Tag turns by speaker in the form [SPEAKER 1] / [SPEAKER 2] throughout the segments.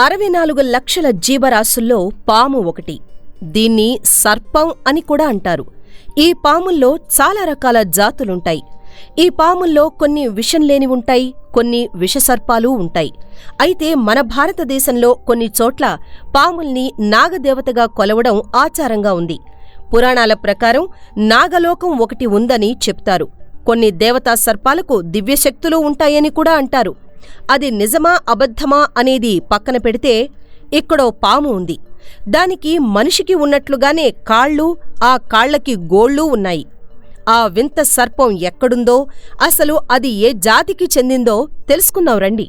[SPEAKER 1] 64 లక్షల జీవరాశుల్లో పాము ఒకటి. దీన్ని సర్పం అని కూడా అంటారు. ఈ పాముల్లో చాలా రకాల జాతులుంటాయి. ఈ పాముల్లో కొన్ని విషం లేని ఉంటాయి, కొన్ని విషసర్పాలు ఉంటాయి. అయితే మన భారతదేశంలో కొన్ని చోట్ల పాముల్ని నాగదేవతగా కొలవడం ఆచారంగా ఉంది. పురాణాల ప్రకారం నాగలోకం ఒకటి ఉందని చెప్తారు. కొన్ని దేవతా సర్పాలకు దివ్యశక్తులు ఉంటాయని కూడా అంటారు. అది నిజమా అబద్ధమా అనేది పక్కన పెడితే ఇక్కడో పాము ఉంది. దానికి మనిషికి ఉన్నట్లుగానే కాళ్ళు, ఆ కాళ్లకి గోళ్లూ ఉన్నాయి. ఆ వింత సర్పం ఎక్కడుందో, అసలు అది ఏ జాతికి చెందిందో తెలుసుకుందాం రండి.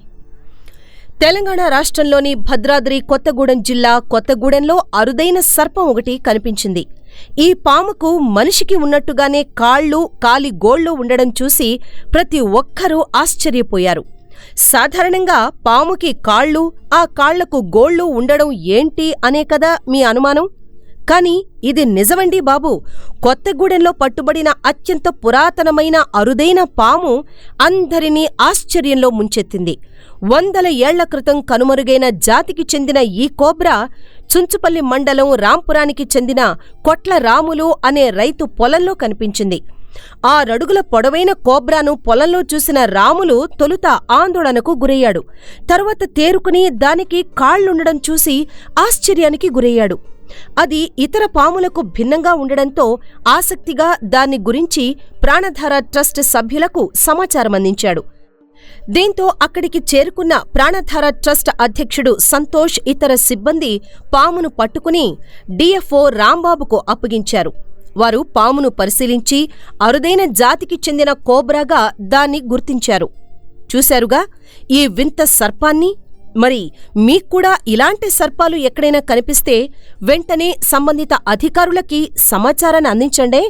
[SPEAKER 1] తెలంగాణ రాష్ట్రంలోని భద్రాద్రి కొత్తగూడెం జిల్లా కొత్తగూడెంలో అరుదైన సర్పం ఒకటి కనిపించింది. ఈ పాముకు మనిషికి ఉన్నట్టుగానే కాళ్ళు, కాలి గోళ్లు ఉండడం చూసి ప్రతి ఒక్కరూ ఆశ్చర్యపోయారు. సాధారణంగా పాముకి కాళ్ళు, ఆ కాళ్లకు గోళ్లు ఉండడం ఏంటి అనే కదా మీ అనుమానం? కాని ఇది నిజమండి బాబు. కొత్తగూడెంలో పట్టుబడిన అత్యంత పురాతనమైన అరుదైన పాము అందరినీ ఆశ్చర్యంలో ముంచెత్తింది. 100 ఏళ్ల క్రితం కనుమరుగైన జాతికి చెందిన ఈ కోబ్రా చుంచుపల్లి మండలం రాంపురానికి చెందిన కొట్ల రాములు అనే రైతు పొలంలో కనిపించింది. 6 అడుగుల పొడవైన కోబ్రాను పొలంలో చూసిన రాములు తొలుత ఆందోళనకు గురయ్యాడు. తరువాత తేరుకుని దానికి కాళ్లుండడం చూసి ఆశ్చర్యానికి గురయ్యాడు. అది ఇతర పాములకు భిన్నంగా ఉండడంతో ఆసక్తిగా దాన్ని గురించి ప్రాణధార ట్రస్ట్ సభ్యులకు సమాచారమందించాడు. దీంతో అక్కడికి చేరుకున్న ప్రాణధార ట్రస్ట్ అధ్యక్షుడు సంతోష్, ఇతర సిబ్బంది పామును పట్టుకుని డిఎఫ్ఓ రాంబాబుకు అప్పగించారు. వారు పామును పరిశీలించి అరుదైన జాతికి చెందిన కోబ్రాగా దాన్ని గుర్తించారు. చూశారుగా ఈ వింత సర్పాన్ని. మరి మీక్కూడా ఇలాంటి సర్పాలు ఎక్కడైనా కనిపిస్తే వెంటనే సంబంధిత అధికారులకి సమాచారాన్ని అందించండి.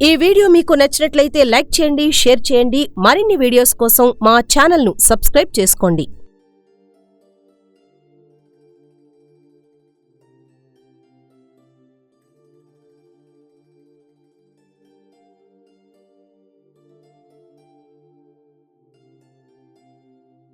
[SPEAKER 1] ఈ వీడియో మీకు నచ్చినట్లయితే లైక్ చేయండి, షేర్ చేయండి. మరిన్ని వీడియోస్ కోసం మా ఛానల్ను సబ్స్క్రైబ్ చేసుకోండి.